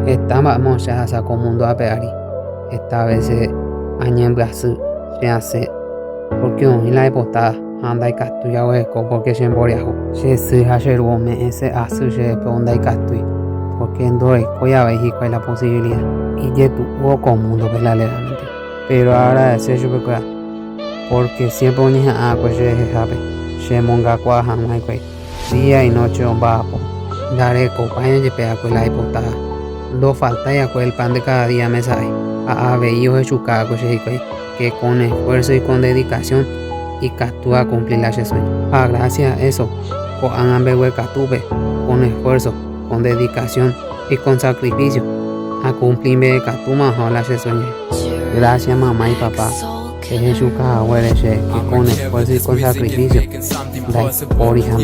Estaba mocha sacó mundo a peari. Esta vez añe en Brasil se hace porque hoy la época anda y castuya hueco porque se emboriajo. Se se ayer me ese asu se onda y castui porque en dore coya México hay la posibilidad y ya tuvo con mundo verdaderamente. Pero ahora ese yo creo porque siempre unija a pues se sabe se monga cuaja no hay día y noche on bapo daré compañía de pea con la época. No falta ya con el pan de cada día me sabe. A veíos de chucaco que con esfuerzo y con dedicación y actúa a cumplir la sueño. Gracias a eso, con catuve, con esfuerzo, con dedicación y con sacrificio, a cumplir de catuma la sueño. Gracias mamá y papá, que Jesús que con esfuerzo y con sacrificio, da por hija